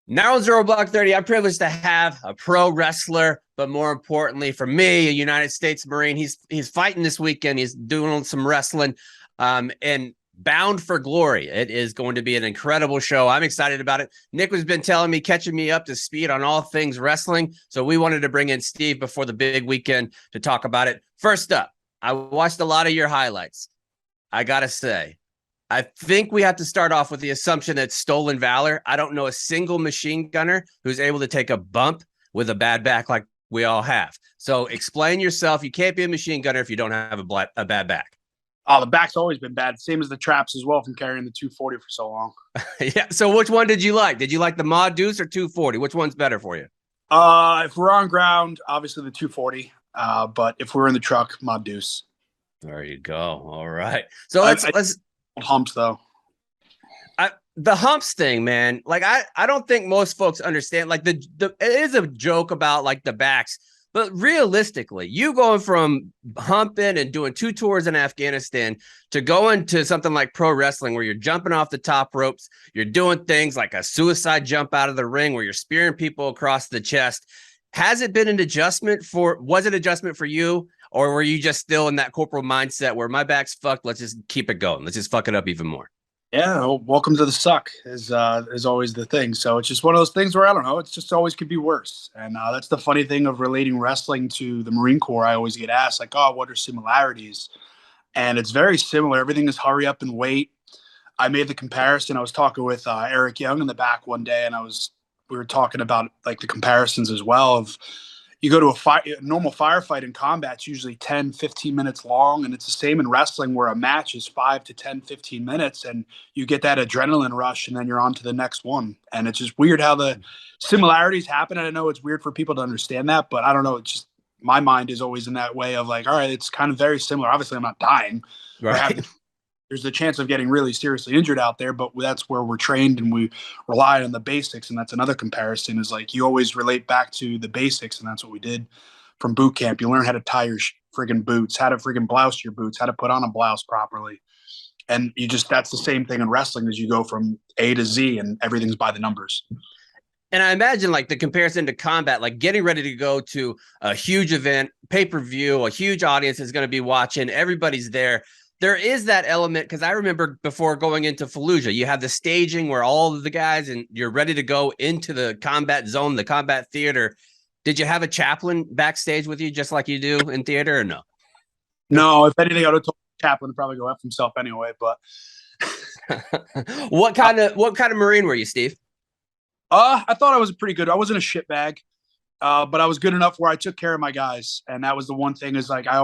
Now, Zero Block 30, I'm privileged to have a pro wrestler, but more importantly for me, a United States Marine. He's fighting this weekend. He's doing some wrestling, and bound for glory. It is going to be an incredible show. I'm excited about it. Nick has been telling me, catching me up to speed on all things wrestling. So we wanted to bring in Steve before the big weekend to talk about it. First up, I watched a lot of your highlights. I got to say, I think we have to start off with the assumption that stolen valor. I don't know a single machine gunner who's able to take a bump with a bad back like we all have. So explain yourself. You can't be a machine gunner if you don't have a bad back. Oh, the back's always been bad. Same as the traps as well from carrying the 240 for so long. Yeah. So which one did you like? Did you like the Mod Deuce or 240? Which one's better for you? If we're on ground, obviously the 240. But if we're in the truck, Mod Deuce. There you go. All right. So let's humps though. The humps thing, man. Like I don't think most folks understand. Like the it is a joke about like the backs, but realistically, you going from humping and doing 2 tours in Afghanistan to going to something like pro wrestling where you're jumping off the top ropes, you're doing things like a suicide jump out of the ring where you're spearing people across the chest. Has it been an adjustment was it an adjustment for you? Or were you just still in that corporal mindset where my back's fucked? Let's just keep it going. Let's just fuck it up even more. Yeah, well, welcome to the suck is always the thing. So it's just one of those things where I don't know. It's just always could be worse, and that's the funny thing of relating wrestling to the Marine Corps. I always get asked like, "Oh, what are similarities?" And it's very similar. Everything is hurry up and wait. I made the comparison. I was talking with Eric Young in the back one day, and we were talking about like the comparisons as well of you go to a normal firefight in combat, it's usually 10, 15 minutes long. And it's the same in wrestling where a match is 5 to 10, 15 minutes and you get that adrenaline rush and then you're on to the next one. And it's just weird how the similarities happen. And I know it's weird for people to understand that, but I don't know. It's just my mind is always in that way of like, all right, it's kind of very similar. Obviously, I'm not dying or Right. there's a chance of getting really seriously injured out there, but that's where we're trained and we rely on the basics. And that's another comparison is like you always relate back to the basics. And that's what we did from boot camp. You learn how to tie your friggin' boots, how to friggin' blouse your boots, how to put on a blouse properly. And that's the same thing in wrestling as you go from A to Z and everything's by the numbers. And I imagine like the comparison to combat, like getting ready to go to a huge event, pay-per-view, a huge audience is going to be watching. Everybody's there. There is that element because I remember before going into Fallujah, you have the staging where all of the guys and you're ready to go into the combat zone, the combat theater. Did you have a chaplain backstage with you just like you do in theater or no? No, if anything, I would have told Chaplin to probably go F himself anyway. But what kind of Marine were you, Steve? I thought I was pretty good. I wasn't a shitbag. But I was good enough where I took care of my guys. And that was the one thing is like, I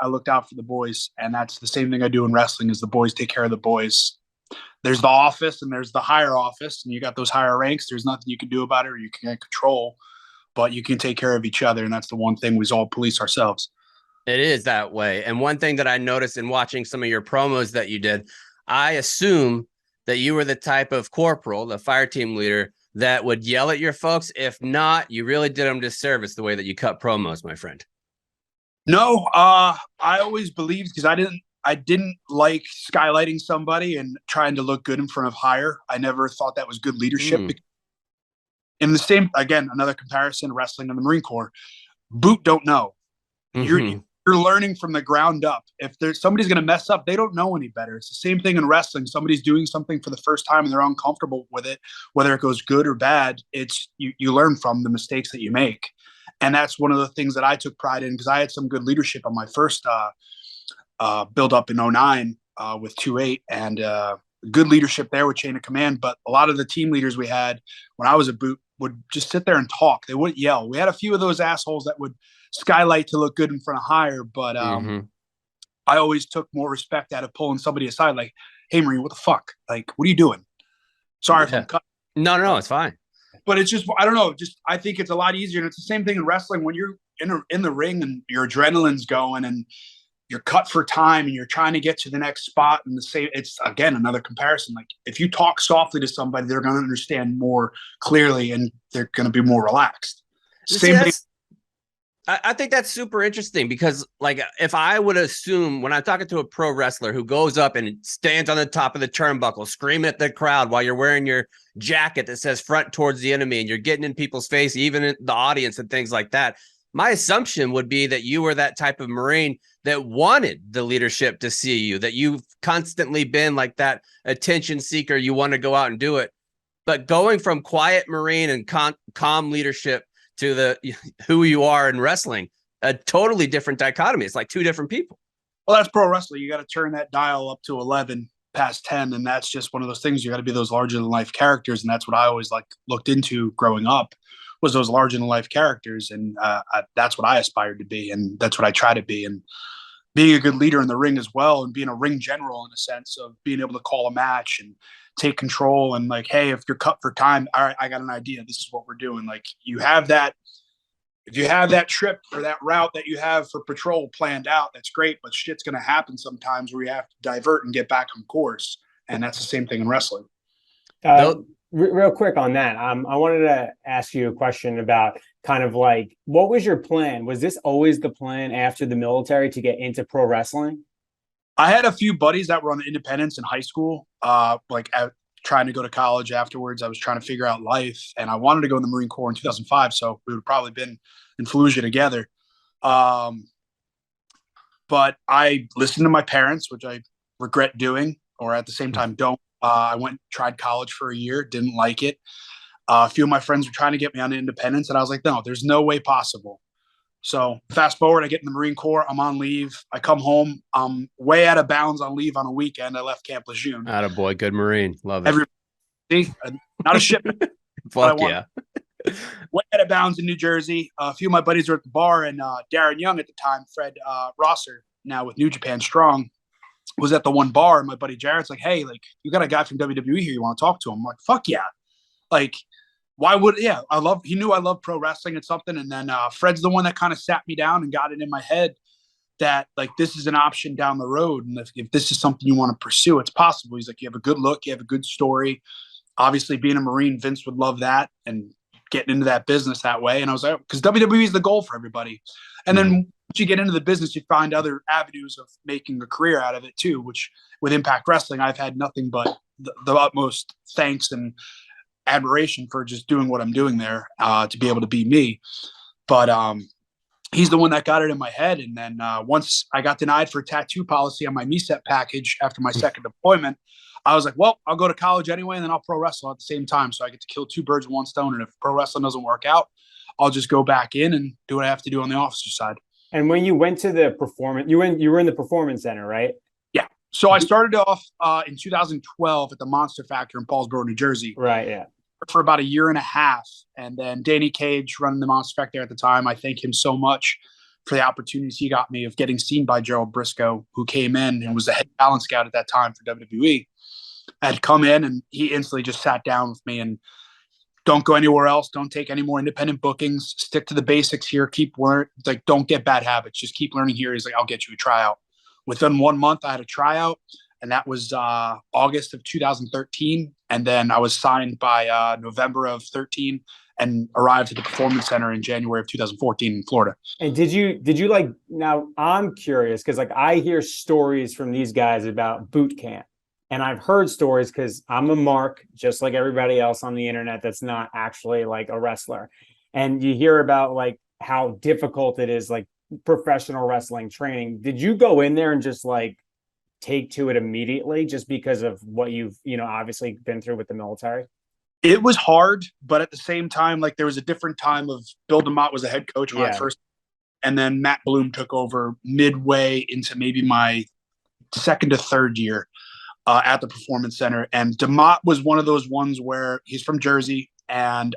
looked out for the boys. And that's the same thing I do in wrestling is the boys take care of the boys. There's the office and there's the higher office and you got those higher ranks. There's nothing you can do about it or you can't control, but you can take care of each other. And that's the one thing we all police ourselves. It is that way. And one thing that I noticed in watching some of your promos that you did, I assume that you were the type of corporal, the fire team leader, that would yell at your folks. If not, you really did them disservice the way that you cut promos, my friend. No, I always believed because I didn't like skylighting somebody and trying to look good in front of higher. I never thought that was good leadership. In the same, again, another comparison, wrestling and the Marine Corps, boot don't know. You're learning from the ground up. If there's somebody's going to mess up, they don't know any better. It's the same thing in wrestling. Somebody's doing something for the first time and they're uncomfortable with it, whether it goes good or bad. It's you learn from the mistakes that you make. And that's one of the things that I took pride in because I had some good leadership on my first build up in 09 with 2-8 and good leadership there with chain of command. But a lot of the team leaders we had when I was a boot would just sit there and talk. They wouldn't yell. We had a few of those assholes that would skylight to look good in front of higher, but I always took more respect out of pulling somebody aside like, hey Marine, what the fuck, like what are you doing? Sorry if I'm cutting. No, it's fine, but it's just I don't know, just I think it's a lot easier. And it's the same thing in wrestling when you're in the ring and your adrenaline's going and you're cut for time and you're trying to get to the next spot. And the same, it's again another comparison, like if you talk softly to somebody they're going to understand more clearly and they're going to be more relaxed. Same thing. I think that's super interesting because, like, if I would assume when I'm talking to a pro wrestler who goes up and stands on the top of the turnbuckle, screaming at the crowd while you're wearing your jacket that says front towards the enemy and you're getting in people's face, even in the audience and things like that, my assumption would be that you were that type of Marine that wanted the leadership to see you, that you've constantly been like that attention seeker. You want to go out and do it. But going from quiet Marine and calm leadership to the who you are in wrestling, a totally different dichotomy. It's like two different people. Well, that's pro wrestling. You got to turn that dial up to 11 past 10. And that's just one of those things. You got to be those larger than life characters. And that's what I always looked into growing up, was those larger than life characters. And that's what I aspired to be. And that's what I try to be. And being a good leader in the ring as well, and being a ring general in a sense of being able to call a match and take control and like, hey, if you're cut for time, all right, I got an idea. This is what we're doing. Like, you have that. If you have that trip or that route that you have for patrol planned out, that's great. But shit's going to happen sometimes where you have to divert and get back on course. And that's the same thing in wrestling. Real quick on that. I wanted to ask you a question about kind of like, what was your plan? Was this always the plan after the military to get into pro wrestling? I had a few buddies that were on the independents in high school, trying to go to college afterwards. I was trying to figure out life, and I wanted to go in the Marine Corps in 2005. So we would have probably been in Fallujah together. But I listened to my parents, which I regret doing, or at the same time don't. I went and tried college for a year, didn't like it. A few of my friends were trying to get me on the independence, and I was like, no, there's no way possible. So fast forward, I get in the Marine Corps. I'm on leave. I come home. I'm way out of bounds on leave on a weekend. I left Camp Lejeune. Attaboy, good Marine. Love it. Not a shipment. Fuck yeah. Way out of bounds in New Jersey. A few of my buddies were at the bar, and Darren Young at the time, Fred Rosser, now with New Japan Strong, was at the one bar. And my buddy Jarrett's like, hey, like, you got a guy from WWE here. You want to talk to him? I'm like, fuck yeah. Like, why would, yeah, he knew I loved pro wrestling and something. And then Fred's the one that kind of sat me down and got it in my head that, like, this is an option down the road. And if this is something you want to pursue, it's possible. He's like, you have a good look, you have a good story. Obviously, being a Marine, Vince would love that and getting into that business that way. And I was like, because WWE is the goal for everybody. And then once you get into the business, you find other avenues of making a career out of it too, which with Impact Wrestling, I've had nothing but the utmost thanks and admiration for just doing what I'm doing there to be able to be me. But he's the one that got it in my head. And then once I got denied for a tattoo policy on my MESEP package after my second deployment, I was like, well, I'll go to college anyway, and then I'll pro wrestle at the same time. So I get to kill two birds with one stone. And if pro wrestling doesn't work out, I'll just go back in and do what I have to do on the officer side. And when you went to the performance, you were in the performance center, right? Yeah. So I started off in 2012 at the Monster Factor in Paulsboro, New Jersey. Right. Yeah. For about a year and a half. And then Danny Cage running the Monster Factor at the time. I thank him so much for the opportunities he got me of getting seen by Gerald Briscoe, who came in and was the head talent scout at that time for WWE. I had come in and he instantly just sat down with me and don't go anywhere else. Don't take any more independent bookings. Stick to the basics here. Keep learning. Like, don't get bad habits. Just keep learning here. He's like, I'll get you a tryout. Within 1 month, I had a tryout, and that was August of 2013. And then I was signed by November of 13 and arrived at the Performance Center in January of 2014 in Florida. And did you like, now I'm curious because like I hear stories from these guys about boot camp. And I've heard stories because I'm a mark, just like everybody else on the internet that's not actually like a wrestler. And you hear about like how difficult it is, like professional wrestling training. Did you go in there and just like take to it immediately just because of what you've, obviously been through with the military? It was hard, but at the same time, like there was a different time of Bill DeMott was a head coach when I first, and then Matt Bloom took over midway into maybe my second to third year. At the Performance Center. And DeMott was one of those ones where he's from Jersey. And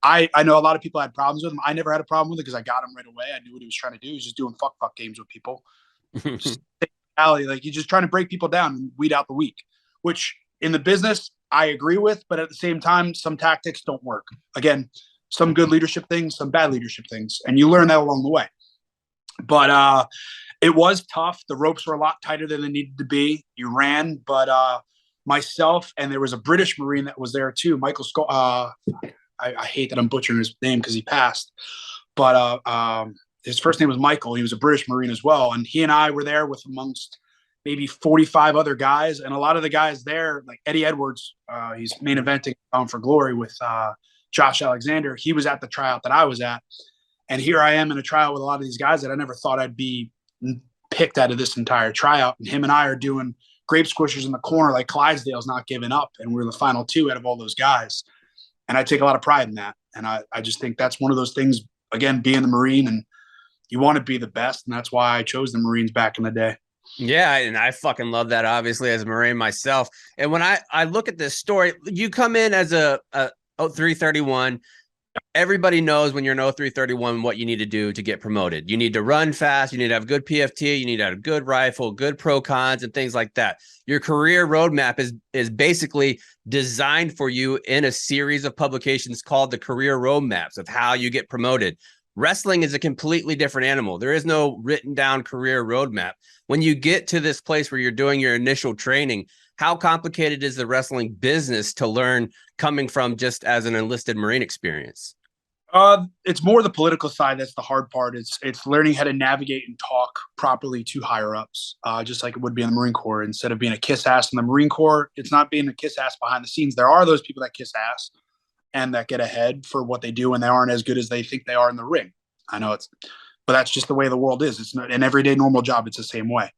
I know a lot of people had problems with him. I never had a problem with it because I got him right away. I knew what he was trying to do. He was just doing fuck games with people. Like he's just trying to break people down and weed out the weak, which in the business, I agree with. But at the same time, some tactics don't work. Again, some good leadership things, some bad leadership things. And you learn that along the way. But it was tough. The ropes were a lot tighter than they needed to be. You ran, but myself and there was a British Marine that was there too, Michael I hate that I'm butchering his name because he passed. But his first name was Michael. He was a British Marine as well. And he and I were there with amongst maybe 45 other guys. And a lot of the guys there, like Eddie Edwards, he's main eventing Bound for Glory with Josh Alexander. He was at the tryout that I was at. And here I am in a tryout with a lot of these guys that I never thought I'd be picked out of this entire tryout. And him and I are doing grape squishers in the corner like Clydesdale's not giving up. And we're the final two out of all those guys. And I take a lot of pride in that. And I just think that's one of those things, again, being the Marine, and you want to be the best. And that's why I chose the Marines back in the day. Yeah, and I fucking love that, obviously, as a Marine myself. And when I look at this story, you come in as a 0331. Everybody knows when you're an 0331 what you need to do to get promoted. You need to run fast. You need to have good PFT. You need to have a good rifle, good pro cons, and things like that. Your career roadmap is basically designed for you in a series of publications called the career roadmaps of how you get promoted. Wrestling is a completely different animal. There is no written down career roadmap. When you get to this place where you're doing your initial training, how complicated is the wrestling business to learn coming from just as an enlisted Marine experience? It's more the political side that's the hard part. It's learning how to navigate and talk properly to higher ups, just like it would be in the Marine Corps. Instead of being a kiss ass in the Marine Corps, it's not being a kiss ass behind the scenes. There are those people that kiss ass and that get ahead for what they do, and they aren't as good as they think they are in the ring. I know but that's just the way the world is. It's not an everyday normal job. It's the same way.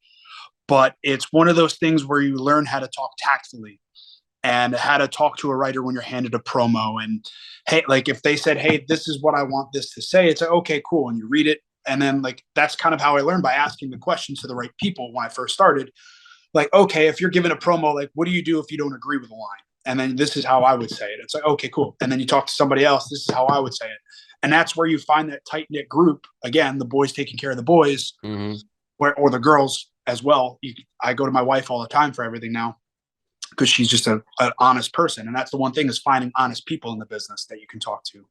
But it's one of those things where you learn how to talk tactfully and how to talk to a writer when you're handed a promo. And hey, like if they said, hey, this is what I want this to say, it's like, okay, cool. And you read it. And then like, that's kind of how I learned, by asking the questions to the right people when I first started. Like, okay, if you're given a promo, like, what do you do if you don't agree with the line? And then this is how I would say it. It's like, okay, cool. And then you talk to somebody else. This is how I would say it. And that's where you find that tight knit group. Again, the boys taking care of the boys, or the girls as well. I go to my wife all the time for everything now, because she's just an honest person. And that's the one thing, is finding honest people in the business that you can talk to.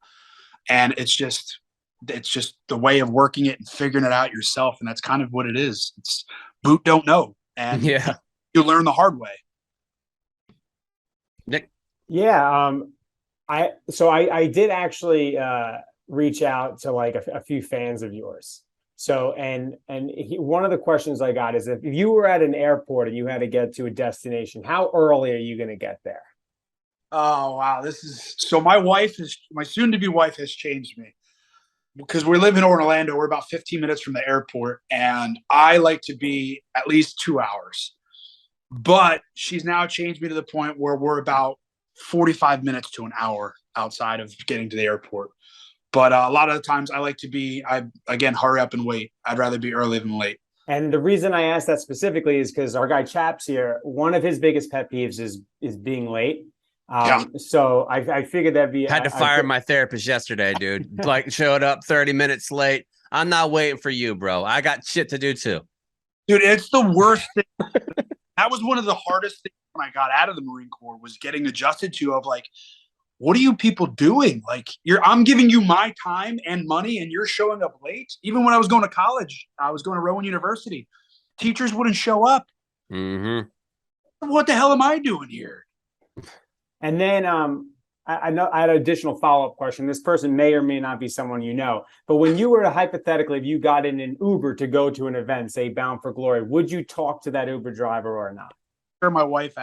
And it's just the way of working it and figuring it out yourself. And that's kind of what it is. It's boot don't know. And you learn the hard way. Nick? Yeah. I did actually reach out to like a few fans of yours. So, one of the questions I got is, if you were at an airport and you had to get to a destination, how early are you going to get there? Oh, wow. My soon to be wife has changed me, because we live in Orlando. We're about 15 minutes from the airport, and I like to be at least 2 hours. But she's now changed me to the point where we're about 45 minutes to an hour outside of getting to the airport. But a lot of the times I like to hurry up and wait. I'd rather be early than late. And the reason I asked that specifically is because our guy Chaps here, one of his biggest pet peeves is being late. So I figured that'd be... Had to fire my therapist yesterday, dude. Like, showed up 30 minutes late. I'm not waiting for you, bro. I got shit to do too. Dude, it's the worst thing. That was one of the hardest things when I got out of the Marine Corps, was getting adjusted to, of like, what are you people doing? Like, I'm giving you my time and money, and you're showing up late. Even when I was going to college, I was going to Rowan University. Teachers wouldn't show up. What the hell am I doing here? And then I know I had an additional follow-up question. This person may or may not be someone you know, but when you were to, hypothetically, if you got in an Uber to go to an event, say Bound for Glory, would you talk to that Uber driver or not? Sure, my wife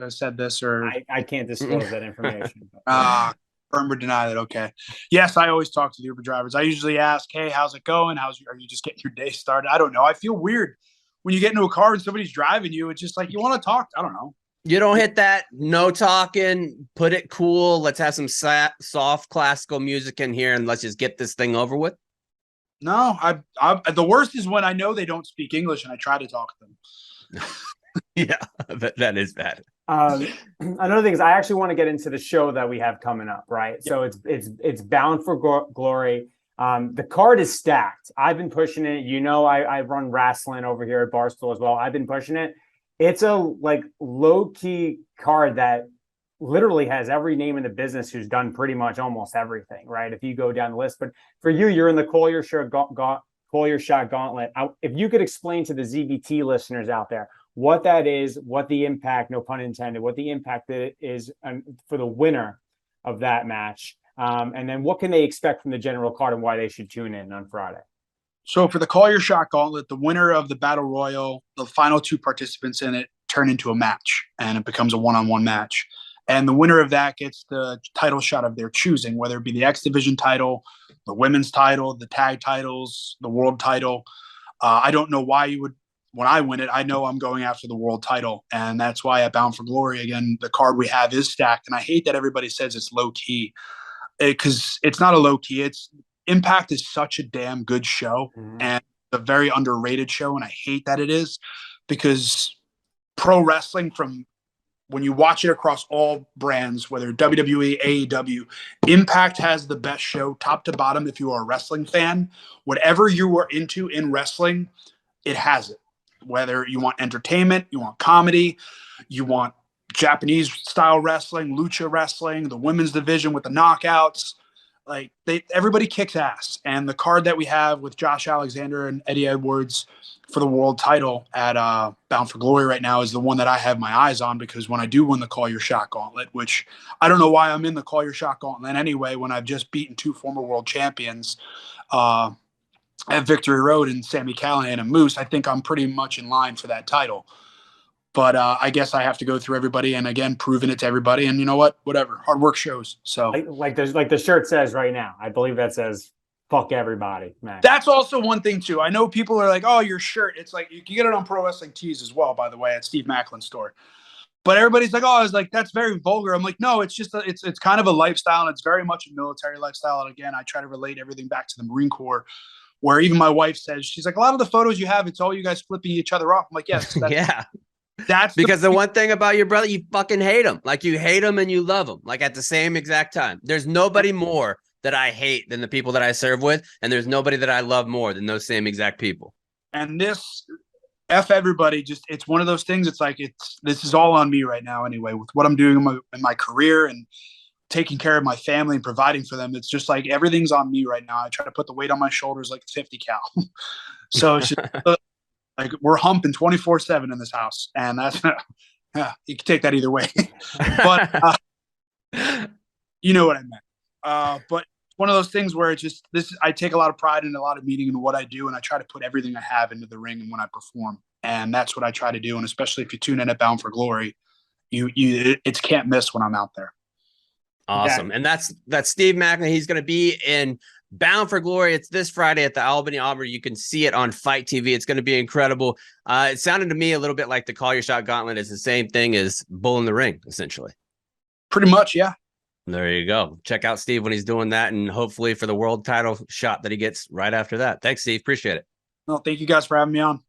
said this, or I can't disclose that information. Confirm or deny that. Okay. Yes, I always talk to the Uber drivers. I usually ask, hey, how's it going? Are you just getting your day started? I don't know. I feel weird when you get into a car and somebody's driving you. It's just like, you want to talk. I don't know. You don't hit that no talking, put it cool. Let's have some soft classical music in here and let's just get this thing over with. No, the worst is when I know they don't speak English and I try to talk to them. Yeah, that is bad. Another thing is, I actually want to get into the show that we have coming up, right? Yeah. So it's Bound for Glory. The card is stacked. I've been pushing it. I run wrestling over here at Barstool as well. I've been pushing it. It's a like low-key card that literally has every name in the business who's done pretty much almost everything, right? If you go down the list. But for you're in the Collier Shot Gauntlet. If you could explain to the ZBT listeners out there what that is, what the impact, no pun intended, what the impact is for the winner of that match. And then what can they expect from the general card and why they should tune in on Friday? So for the Call Your Shot Gauntlet, the winner of the Battle Royal, the final two participants in it turn into a match, and it becomes a one-on-one match. And the winner of that gets the title shot of their choosing, whether it be the X Division title, the women's title, the tag titles, the world title. I don't know why you would, when I win it, I know I'm going after the world title. And that's why at Bound for Glory, again, the card we have is stacked. And I hate that everybody says it's low key, because it's not a low key. It's Impact is such a damn good show, and a very underrated show. And I hate that it is, because pro wrestling, from when you watch it across all brands, whether WWE, AEW, Impact has the best show top to bottom. If you are a wrestling fan, whatever you are into in wrestling, it has it. Whether you want entertainment, you want comedy, you want Japanese style wrestling, lucha wrestling, the women's division with the knockouts, like everybody kicks ass. And the card that we have with Josh Alexander and Eddie Edwards for the world title at Bound for Glory right now is the one that I have my eyes on, because when I do win the Call Your Shot Gauntlet, which I don't know why I'm in the Call Your Shot Gauntlet anyway, when I've just beaten two former world champions at Victory Road and Sami Callihan and Moose, I think I'm pretty much in line for that title. But I guess I have to go through everybody and, again, proving it to everybody. And you know what? Whatever. Hard work shows. So like the shirt says right now, I believe that says fuck everybody, man. That's also one thing too. I know people are like, oh, your shirt. It's like, you can get it on Pro Wrestling Tees as well, by the way, at Steve Maclin store. But everybody's like, oh, I was like, that's very vulgar. I'm like, no, it's just it's kind of a lifestyle, and it's very much a military lifestyle. And again, I try to relate everything back to the Marine Corps, where even my wife says, she's like, a lot of the photos you have, it's all you guys flipping each other off. I'm like, yes, Yeah. that's Because the one thing about your brother, you fucking hate him. Like, you hate him and you love him, like, at the same exact time. There's nobody more that I hate than the people that I serve with, and there's nobody that I love more than those same exact people. And this F everybody, just, it's one of those things. It's like, this is all on me right now anyway, with what I'm doing in my career and taking care of my family and providing for them. It's just like, everything's on me right now. I try to put the weight on my shoulders like 50 cal. So it's just like, we're humping 24/7 in this house, and that's yeah, you can take that either way. But you know what I meant. But one of those things where it's just, I take a lot of pride and a lot of meaning in what I do, and I try to put everything I have into the ring and when I perform, and that's what I try to do. And especially if you tune in at Bound for Glory, it's can't miss when I'm out there. Awesome. And that's Steve Maclin. He's going to be in Bound for Glory. It's this Friday at the Albany Auburn. You can see it on FiteTV. It's going to be incredible. It sounded to me a little bit like the Call Your Shot Gauntlet is the same thing as Bull in the Ring, essentially. Pretty much, yeah. There you go. Check out Steve when he's doing that, and hopefully for the world title shot that he gets right after that. Thanks, Steve. Appreciate it. Well, thank you guys for having me on.